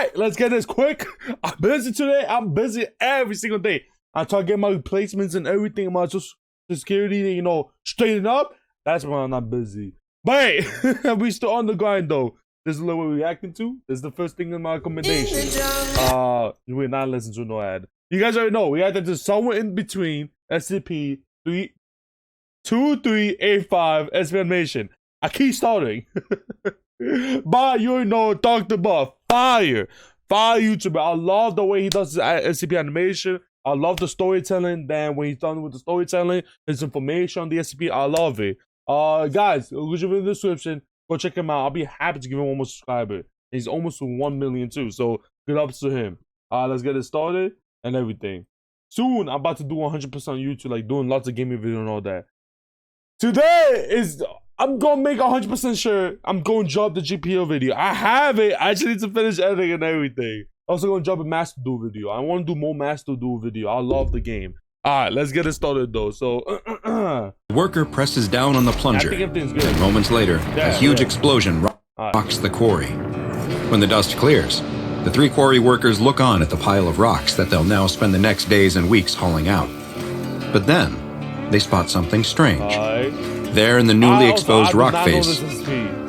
Alright, let's get this quick. I'm busy today. I'm busy every single day. I try to get my replacements and everything. My social security, you know, straighten up. That's when I'm not busy. But hey, we still on the grind though. This is what we're reacting to. This is the first thing in my recommendation. We're not listening to no ad. You guys already know we reacted to somewhere in between SCP-2385 explanation. I keep starting. But you already know, Dr. Buff, fire YouTuber. I love the way he does his SCP animation. I love the storytelling. Then when he's done with the storytelling, his information on the SCP, I love it. Guys, go in the description. Go check him out. I'll be happy to give him one more subscriber. He's almost to 1 million too. So good ups to him. Let's get it started and everything. Soon I'm about to do 100% YouTube, like doing lots of gaming video and all that. Today is I'm gonna make 100% sure I'm gonna drop the GPO video. I have it. I just need to finish editing and everything. Also gonna drop a Master Duel video. I want to do more Master Duel video. I love the game. Alright, let's get it started though. So the worker presses down on the plunger. I think everything's good. And moments later, a huge explosion rocks the quarry. When the dust clears, the 3 quarry workers look on at the pile of rocks that they'll now spend the next days and weeks hauling out. But then they spot something strange. There in the newly exposed rock face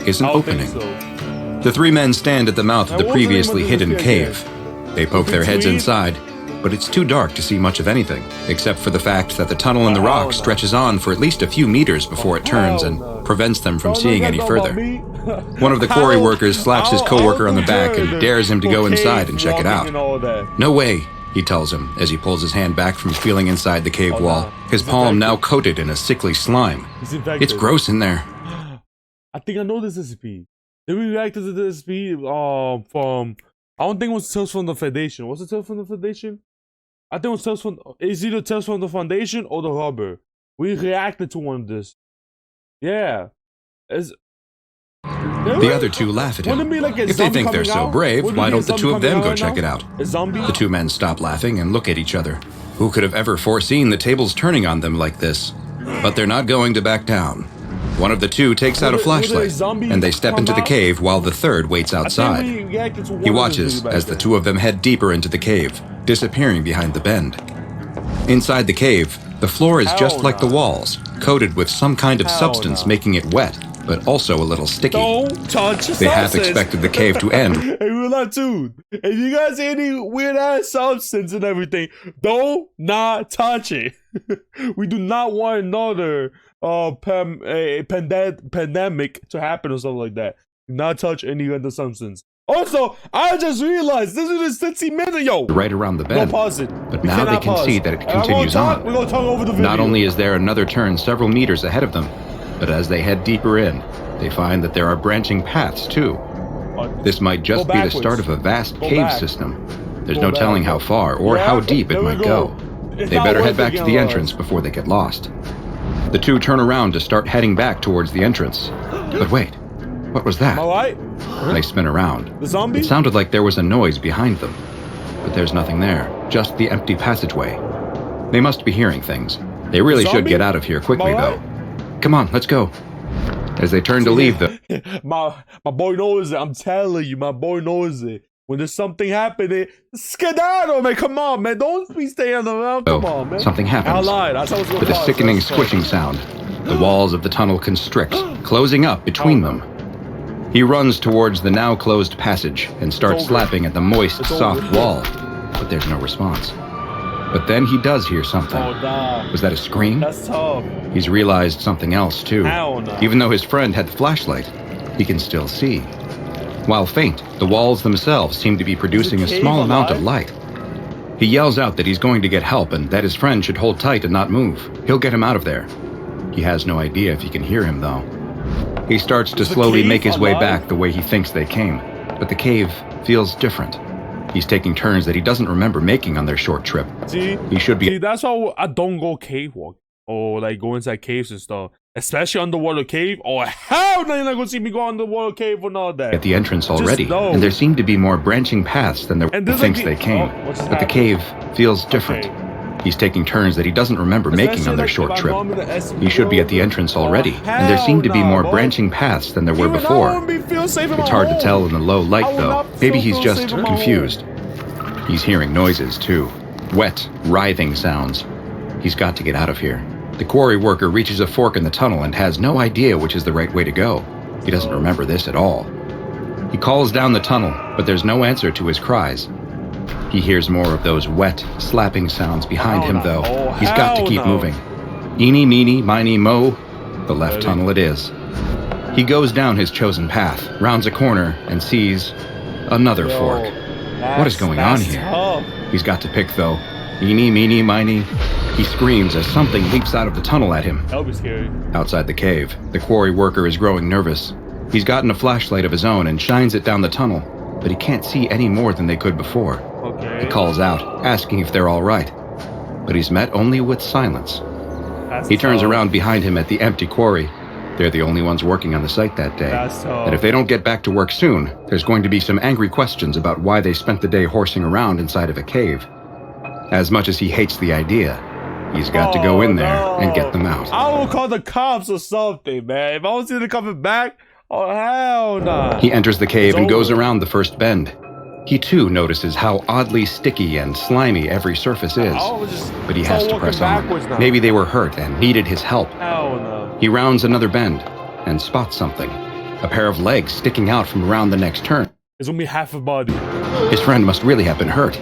is an opening. The 3 men stand at the mouth of the previously hidden cave. They poke their heads inside, but it's too dark to see much of anything, except for the fact that the tunnel in the rock stretches on for at least a few meters before it turns and prevents them from seeing any further. One of the quarry workers slaps his co-worker on the back and dares him to go inside and check it out. No way, he tells him as he pulls his hand back from feeling inside the cave wall, his palm now coated in a sickly slime. It's gross in there. I think I know this SCP. Did we react to the SCP from, I don't think it was Tales from the Foundation. Was it Tales from the Foundation? I think it was Tales from, it's either Tales from the Foundation or the Rubber. We reacted to one of this. Yeah. The other 2 laugh at him. If they think they're so brave, why don't the 2 of them go check it out? The 2 men stop laughing and look at each other. Who could have ever foreseen the tables turning on them like this? But they're not going to back down. One of the 2 takes out a flashlight, and they step into the cave while the 3rd waits outside. He watches as the 2 of them head deeper into the cave, disappearing behind the bend. Inside the cave, the floor is just like the walls, coated with some kind of substance making it wet, but also a little sticky. Don't touch the They half expected the cave to end. Hey, we're not too. If you guys see any weird ass substance and everything, do not touch it. We do not want another pandemic to happen or something like that. Do not touch any other substance. Also, I just realized this is a 60 minute, yo. Right around the bend. Pause it. But now they can see that it continues on. We're gonna talk over the video. Not only is there another turn several meters ahead of them, but as they head deeper in, they find that there are branching paths too. This might just be the start of a vast cave system. There's no telling how far or how deep it might go. They better head back to the entrance before they get lost. The 2 turn around to start heading back towards the entrance. But wait, what was that? They spin around. It sounded like there was a noise behind them. But there's nothing there, just the empty passageway. They must be hearing things. They really should get out of here quickly though. Come on, let's go. As they turn to leave my boy knows it. I'm telling you, my boy knows it. When there's something happening, skedaddle, man. Come on, man. Don't be staying around. Come on, man. Something happens. With a sickening squishing sound, the walls of the tunnel constrict, closing up between them. He runs towards the now closed passage and starts slapping at the moist, soft wall, but there's no response. But then he does hear something. Was that a scream? That's tough. He's realized something else too. Even though his friend had the flashlight, he can still see. While faint, the walls themselves seem to be producing a small amount of light. He yells out that he's going to get help and that his friend should hold tight and not move. He'll get him out of there. He has no idea if he can hear him though. He starts to slowly make his way back the way he thinks they came, but the cave feels different. He's taking turns that he doesn't remember making on their short trip. See, that's why I don't go cave walk or like go inside caves and stuff, especially underwater cave. Oh hell no, you're not gonna see me go underwater cave or all that. At the entrance already, and there seem to be more branching paths than there thinks they came. But the cave feels different. He's taking turns that he doesn't remember making on their short trip. He should be at the entrance already, and there seem to be more branching paths than there were before. It's hard to tell in the low light, though. Maybe he's just confused. He's hearing noises, too. Wet, writhing sounds. He's got to get out of here. The quarry worker reaches a fork in the tunnel and has no idea which is the right way to go. He doesn't remember this at all. He calls down the tunnel, but there's no answer to his cries. He hears more of those wet, slapping sounds behind him, though. He's got to keep moving. Eeny, meeny, miny, mo. The left tunnel it is. He goes down his chosen path, rounds a corner, and sees another fork. What is going on here? He's got to pick, though. Eeny, meeny, miny. He screams as something leaps out of the tunnel at him. That'll be scary. Outside the cave, the quarry worker is growing nervous. He's gotten a flashlight of his own and shines it down the tunnel, but he can't see any more than they could before. Okay. He calls out, asking if they're all right, but he's met only with silence. He turns around behind him at the empty quarry. They're the only ones working on the site that day. And if they don't get back to work soon, there's going to be some angry questions about why they spent the day horsing around inside of a cave. As much as he hates the idea, he's got to go in there and get them out. I will call the cops or something, man. If I don't see them coming back, oh, hell nah. He enters the cave and goes around the first bend. He too notices how oddly sticky and slimy every surface is. But he has to press on. Maybe they were hurt and needed his help. Hell no. He rounds another bend and spots something. A pair of legs sticking out from around the next turn. It's only half a body. His friend must really have been hurt.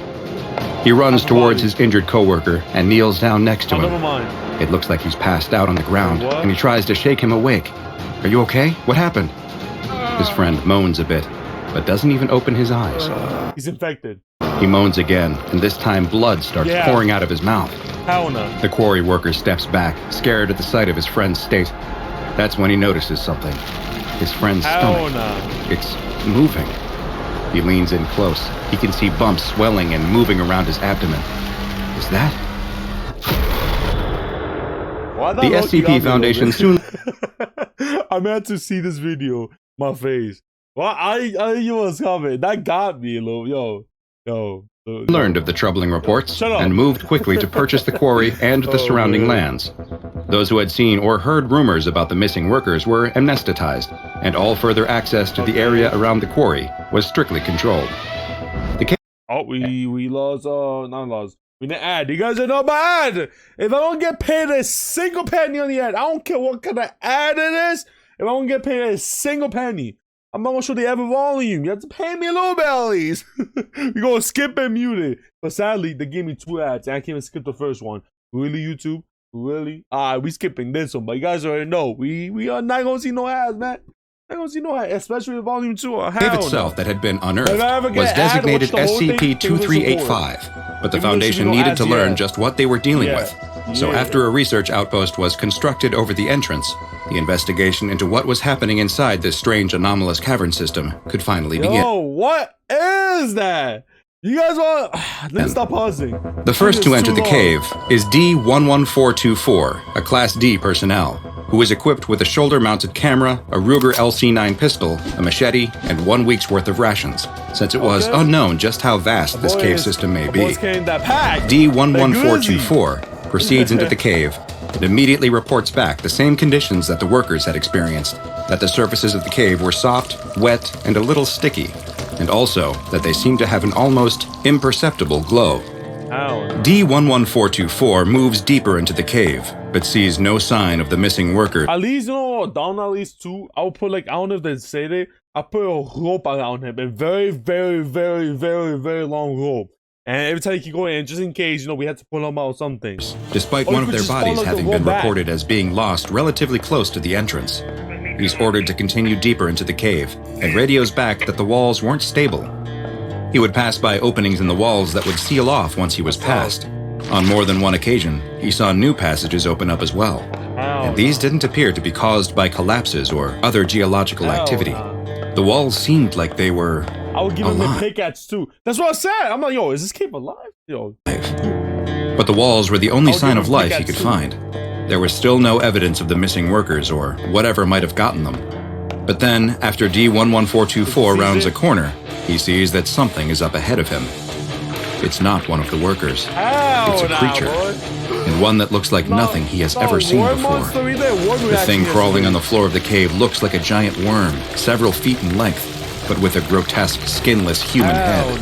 He runs towards his injured coworker and kneels down next to him. Never mind. It looks like he's passed out on the ground, and he tries to shake him awake. Are you okay? What happened? His friend moans a bit, but doesn't even open his eyes. He's infected. He moans again, and this time blood starts pouring out of his mouth. Hell no. The quarry worker steps back, scared at the sight of his friend's state. That's when he notices something. His friend's stomach. It's moving. He leans in close. He can see bumps swelling and moving around his abdomen. Is that? The SCP Foundation soon... I'm meant to see this video. My face. Well, I knew what's coming. That got me a little. Yo. Learned of the troubling reports and moved quickly to purchase the quarry and the surrounding lands. Those who had seen or heard rumors about the missing workers were amnesticized, and all further access to the area around the quarry was strictly controlled. We lost, not lost. We didn't ad. You guys didn't know about ad. If I don't get paid a single penny on the ad, I don't care what kind of ad it is. If I don't get paid a single penny, I'm not gonna show the ever volume. You have to pay me a little bit at least. We're gonna skip and mute it. But sadly, they gave me 2 ads, and I can't even skip the first one. Really, YouTube? Really? We skipping this one, but you guys already know. We are not gonna see no ads, man. I don't see no ad, especially with volume 2. The cave itself that had been unearthed was designated SCP-2385, but the Foundation needed to learn just what they were dealing with. So after a research outpost was constructed over the entrance, the investigation into what was happening inside this strange anomalous cavern system could finally begin. Oh, what is that? You guys want... Let's stop pausing. The first to enter the cave is D-11424, a Class D personnel, who is equipped with a shoulder-mounted camera, a Ruger LC-9 pistol, a machete, and 1 week's worth of rations, since it was unknown just how vast this cave system may be. D-11424 proceeds into the cave and immediately reports back the same conditions that the workers had experienced, that the surfaces of the cave were soft, wet, and a little sticky, and also that they seemed to have an almost imperceptible glow. D-11424 moves deeper into the cave, but sees no sign of the missing worker. At least, down at least 2, I'll put I don't know if they say it, I put a rope around him, a very, very, very, very, very long rope. And every time he keep going, and just in case, we had to pull him out or something. Despite one of their bodies having been reported as being lost relatively close to the entrance. He's ordered to continue deeper into the cave, and radios back that the walls weren't stable. He would pass by openings in the walls that would seal off once he was past. On more than one occasion, he saw new passages open up as well. And these didn't appear to be caused by collapses or other geological activity. The walls seemed like they were I would give him a pickaxe too. That's what I said. I'm like, yo, is this cave alive? Yo. But the walls were the only sign of life he could find. There was still no evidence of the missing workers or whatever might have gotten them. But then, after D-11424 rounds a corner, he sees that something is up ahead of him. It's not one of the workers. Hell It's a creature, and one that looks like nothing he has ever seen before. The thing crawling on the floor of the cave looks like a giant worm, several feet in length, but with a grotesque, skinless human head.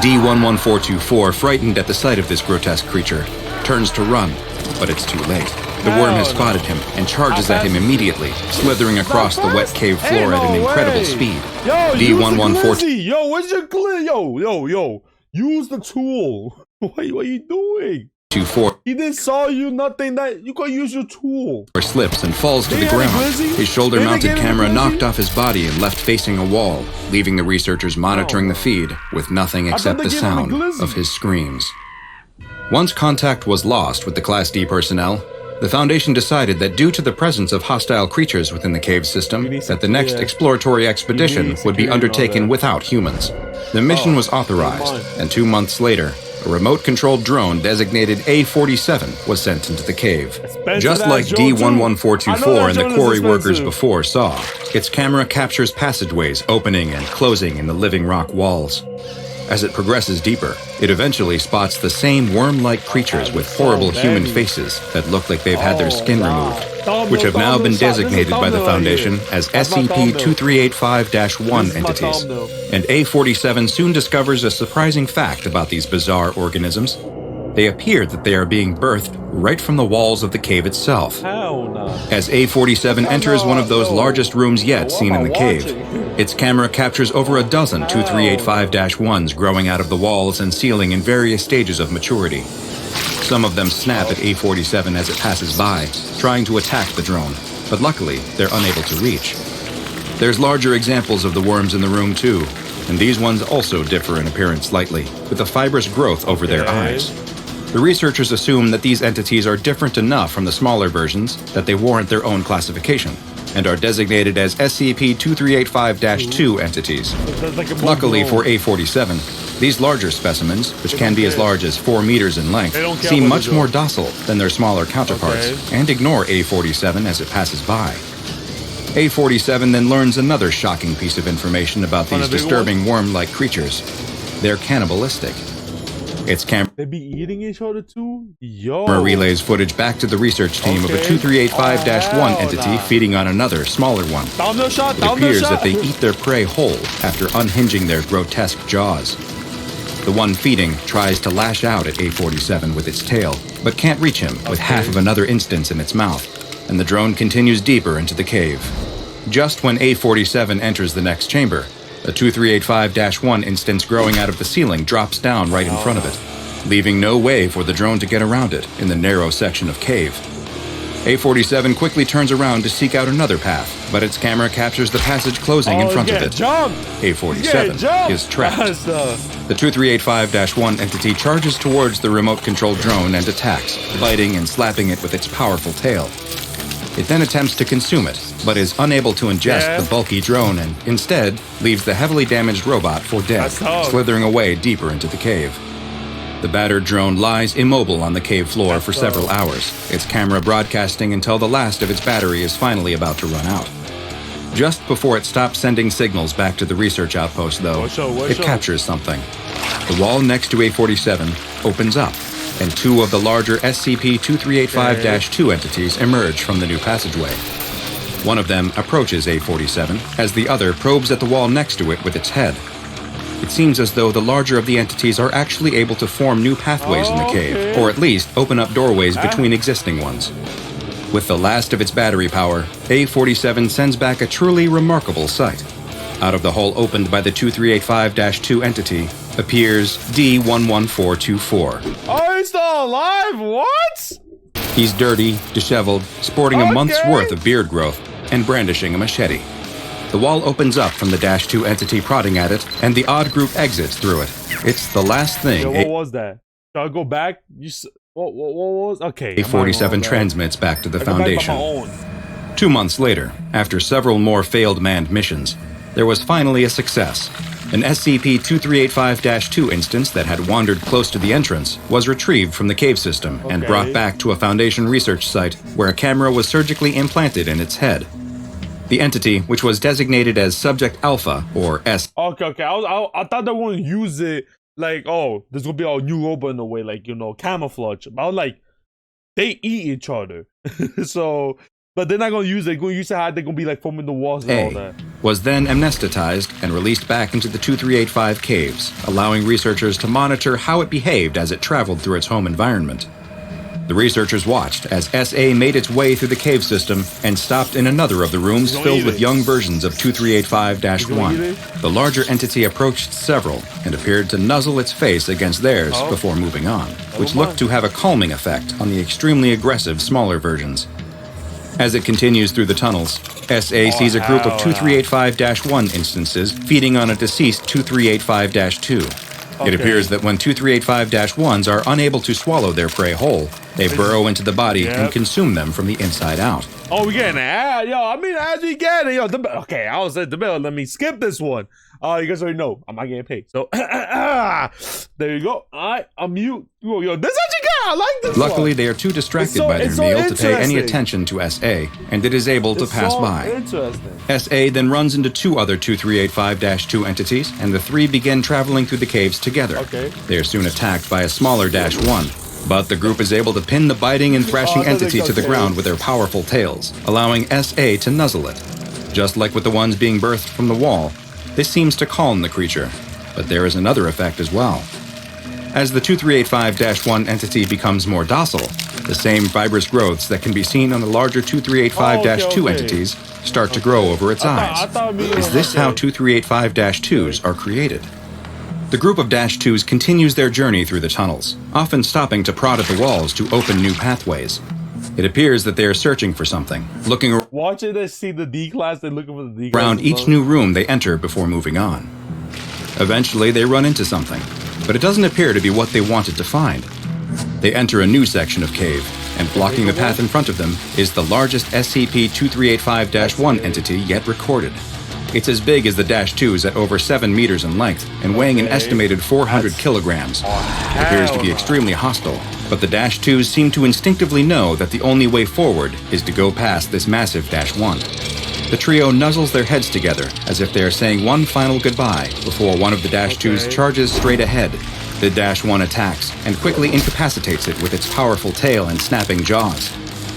D11424, frightened at the sight of this grotesque creature, turns to run, but it's too late. The worm has spotted him and charges at him immediately, slithering across the wet cave floor at an incredible speed. D11424. Yo, where's your glitch? Yo. Use the tool. What are you doing? He didn't saw you nothing that you can use your tool. Slips and falls to the ground. His shoulder-mounted camera knocked off his body and left facing a wall, leaving the researchers monitoring the feed with nothing except the sound of his screams. Once contact was lost with the Class D personnel, the Foundation decided that due to the presence of hostile creatures within the cave system, that the next exploratory expedition would be undertaken without humans. The mission was authorized, and 2 months later, a remote-controlled drone designated A-47 was sent into the cave. Just like D-11424 and the quarry workers before saw, its camera captures passageways opening and closing in the living rock walls. As it progresses deeper, it eventually spots the same worm-like creatures with horrible human faces that look like they've had their skin removed, which have now been designated by the Foundation as SCP-2385-1 entities. And A-47 soon discovers a surprising fact about these bizarre organisms. They appear that they are being birthed right from the walls of the cave itself. As A-47 enters one of those largest rooms yet seen in the cave, its camera captures over a dozen 2385-1s growing out of the walls and ceiling in various stages of maturity. Some of them snap at A-47 as it passes by, trying to attack the drone, but luckily they're unable to reach. There's larger examples of the worms in the room too, and these ones also differ in appearance slightly, with a fibrous growth over their eyes. The researchers assume that these entities are different enough from the smaller versions that they warrant their own classification, and are designated as SCP-2385-2 entities. Luckily for A-47, these larger specimens, which can be as large as 4 meters in length, seem much more docile than their smaller counterparts, and ignore A-47 as it passes by. A-47 then learns another shocking piece of information about these disturbing worm-like creatures. They're cannibalistic. Its camera be eating each other too? Relays footage back to the research team of a 2385-1 entity feeding on another, smaller one. It appears that they eat their prey whole after unhinging their grotesque jaws. The one feeding tries to lash out at A-47 with its tail, but can't reach him with half of another instance in its mouth, and the drone continues deeper into the cave. Just when A-47 enters the next chamber, a 2385-1 instance growing out of the ceiling drops down right in front of it, leaving no way for the drone to get around it in the narrow section of cave. A-47 quickly turns around to seek out another path, but its camera captures the passage closing in front of it. A-47 is trapped. The 2385-1 entity charges towards the remote-controlled drone and attacks, biting and slapping it with its powerful tail. It then attempts to consume it, but is unable to ingest the bulky drone and instead leaves the heavily damaged robot for dead, slithering away deeper into the cave. The battered drone lies immobile on the cave floor for several hours, its camera broadcasting until the last of its battery is finally about to run out. Just before it stops sending signals back to the research outpost, though, it captures something. The wall next to A-47 opens up, and 2 of the larger SCP-2385-2 entities emerge from the new passageway. One of them approaches A-47, as the other probes at the wall next to it with its head. It seems as though the larger of the entities are actually able to form new pathways in the cave, or at least open up doorways between existing ones. With the last of its battery power, A-47 sends back a truly remarkable sight. Out of the hole opened by the 2385-2 entity appears D11424. Oh, he's still alive? What? He's dirty, disheveled, sporting a month's worth of beard growth, and brandishing a machete. The wall opens up from the -2 entity prodding at it, and the odd group exits through it. It's the last thing. What was that? Shall I go back? What was? Okay. A-47 transmits back to the Foundation. 2 months later, after several more failed manned missions, there was finally a success. An SCP-2385-2 instance that had wandered close to the entrance was retrieved from the cave system and brought back to a Foundation research site where a camera was surgically implanted in its head. The entity, which was designated as Subject Alpha, or S. Okay. I thought they wouldn't use it like, oh, there's gonna be a new robot in a way, like, you know, camouflage. But I was like, they eat each other. So, but they're not gonna use it. They're gonna use it how they're gonna be like forming the walls and all that. Was then amnesticized and released back into the 2385 caves, allowing researchers to monitor how it behaved as it traveled through its home environment. The researchers watched as SA made its way through the cave system and stopped in another of the rooms filled with young versions of 2385-1. The larger entity approached several and appeared to nuzzle its face against theirs before moving on, which looked to have a calming effect on the extremely aggressive smaller versions. As it continues through the tunnels, SA sees a group of 2385-1 instances feeding on a deceased 2385-2. It appears that when 2385-1s are unable to swallow their prey whole, they burrow into the body and consume them from the inside out. Oh, we getting it. Yo, I mean, as we get it, yo, okay, I was at the middle. Let me skip this one. You guys already know I'm not getting paid. So, there you go. I'm mute. Yo, this is what you got. I like this Luckily, one. they are too distracted by their meal to pay any attention to SA, and it is able to pass by. SA then runs into two other 2385-2 entities, and the three begin traveling through the caves together. They are soon attacked by a smaller -1. But the group is able to pin the biting and thrashing entity to the ground with their powerful tails, allowing SA to nuzzle it. Just like with the ones being birthed from the wall, this seems to calm the creature, but there is another effect as well. As the 2385-1 entity becomes more docile, the same fibrous growths that can be seen on the larger 2385-2 entities start to grow over its eyes. Is this how 2385-2s are created? The group of -2s continues their journey through the tunnels, often stopping to prod at the walls to open new pathways. It appears that they are searching for something, looking watching they see the D-class, they're looking for the D-class. Around each new room they enter before moving on. Eventually they run into something, but it doesn't appear to be what they wanted to find. They enter a new section of cave, and blocking the path in front of them is the largest SCP-2385-1 entity yet recorded. It's as big as the -2s at over 7 meters in length and weighing an estimated 400 kilograms. It appears to be extremely hostile, but the -2s seem to instinctively know that the only way forward is to go past this massive -1. The trio nuzzles their heads together as if they are saying one final goodbye before one of the -2s charges straight ahead. The -1 attacks and quickly incapacitates it with its powerful tail and snapping jaws.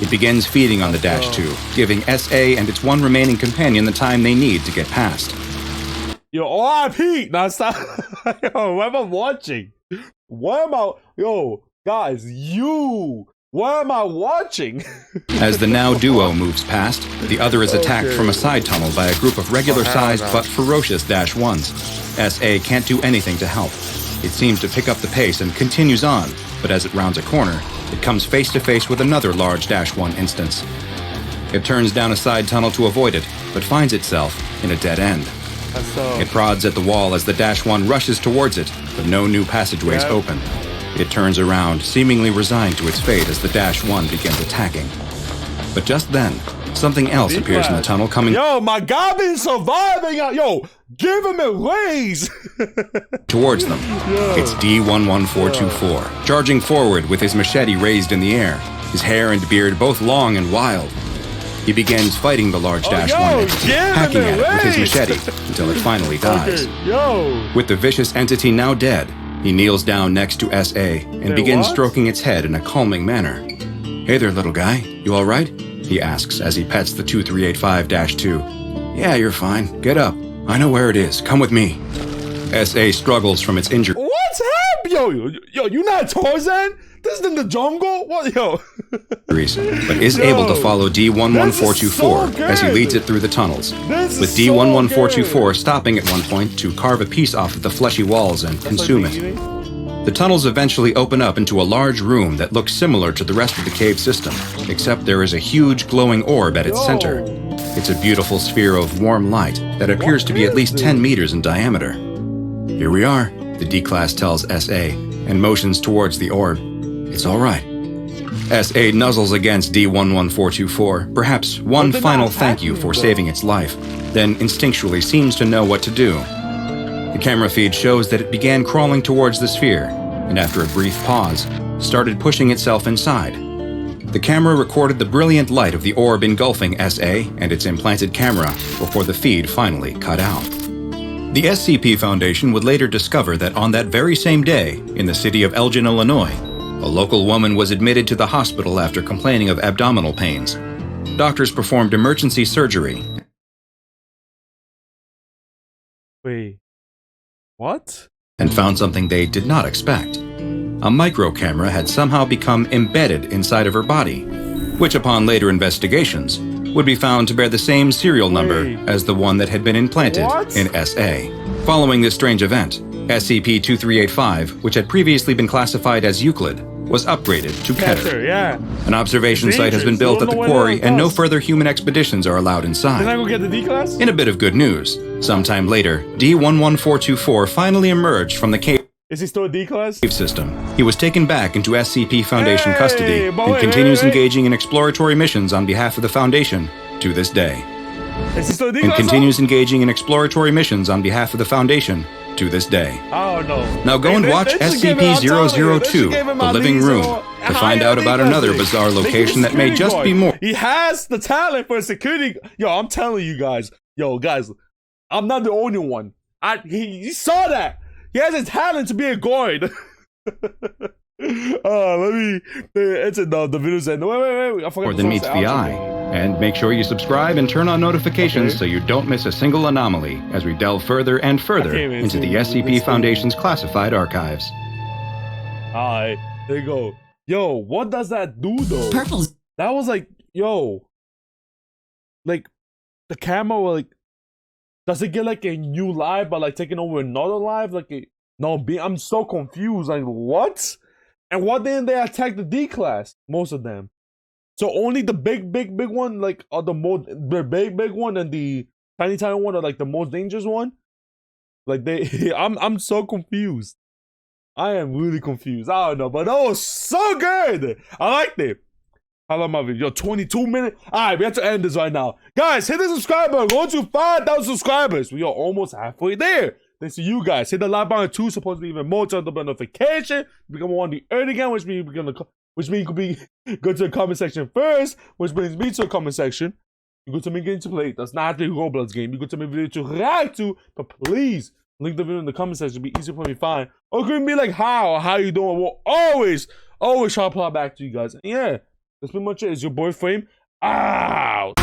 It begins feeding on the -2, giving SA and its one remaining companion the time they need to get past. Yo, RIP! Now stop. Yo, what am I watching? What am I? Yo, guys, what am I watching? As the now duo moves past, the other is attacked from a side tunnel by a group of regular-sized but ferocious -1s. SA can't do anything to help. It seems to pick up the pace and continues on, but as it rounds a corner, it comes face-to-face with another large -1 instance. It turns down a side tunnel to avoid it, but finds itself in a dead end. It prods at the wall as the -1 rushes towards it, but no new passageways open. It turns around, seemingly resigned to its fate as the -1 begins attacking. But just then, something else appears in the tunnel coming... Yo, my guy been surviving! Yo, give him a raise! towards them. It's D11424, charging forward with his machete raised in the air, his hair and beard both long and wild. He begins fighting the large -1 entity, hacking at it with his machete until it finally dies. With the vicious entity now dead, he kneels down next to SA and begins stroking its head in a calming manner. Hey there, little guy. You all right? He asks as he pets the 2385-2. Yeah, you're fine. Get up. I know where it is. Come with me. SA struggles from its injury. What's happening? Yo, you not Tarzan? This is in the jungle? What, yo? But is able to follow D11424 as he leads it through the tunnels, with D11424 stopping at one point to carve a piece off of the fleshy walls and consume it. The tunnels eventually open up into a large room that looks similar to the rest of the cave system, except there is a huge glowing orb at its center. It's a beautiful sphere of warm light that appears to be at least 10 meters in diameter. Here we are, the D-Class tells SA, and motions towards the orb. It's all right. SA nuzzles against D11424, perhaps one final thank you for saving its life, then instinctually seems to know what to do. The camera feed shows that it began crawling towards the sphere, and after a brief pause, started pushing itself inside. The camera recorded the brilliant light of the orb engulfing SA and its implanted camera before the feed finally cut out. The SCP Foundation would later discover that on that very same day, in the city of Elgin, Illinois, a local woman was admitted to the hospital after complaining of abdominal pains. Doctors performed emergency surgery. Wait. What? And found something they did not expect. A micro camera had somehow become embedded inside of her body, which upon later investigations would be found to bear the same serial number as the one that had been implanted in SA. Following this strange event, SCP-2385, which had previously been classified as Euclid, was upgraded to Keter. Yeah. An observation site has been built at the quarry, and no further human expeditions are allowed inside. Can I go get the D-class? In a bit of good news, sometime later, D11424 finally emerged from the cave. Is he still a D-class? System. He was taken back into SCP Foundation custody and continues engaging in exploratory missions on behalf of the Foundation to this day. Is he still a D-class? And continues engaging in exploratory missions on behalf of the Foundation to this day. Oh no. Now go and watch SCP-002, The Living Room, to find out about another bizarre location that may just be more. He has the talent for security. Yo, I'm telling you guys. Yo, guys, I'm not the only one. He saw that. He has a talent to be a guard. It's enough. The video said, wait. I forgot. More than meets the eye. And make sure you subscribe and turn on notifications so you don't miss a single anomaly as we delve further and further into the SCP Foundation's classified archives. Alright, there you go. Yo, what does that do though? Purple's. That was like, yo. Like, the camera, like, does it get like a new life by like taking over another life? Like, I'm so confused. Like, what? And why didn't they attack the D-class? Most of them. So only the big one, like, are the big one, and the tiny one are like the most dangerous one. Like I'm so confused. I am really confused. I don't know, but that was so good. I liked it. I love my video. 22 minutes. All right, we have to end this right now, guys. Hit the subscribe button. Go to 5,000 subscribers. We are almost halfway there. Thanks to you guys. Hit the like button too. Supposedly even more. Turn the notification. Become one of the early again, which means you could be go to the comment section first, which brings me to the comment section. You go to me game to play. That's not the Roblox game. You go to me video to react to, but please link the video in the comment section. It'll be easy for me to find. Or it could be like how you doing? We'll always try to reply back to you guys. And yeah, that's pretty much it. It's your boy Frame out.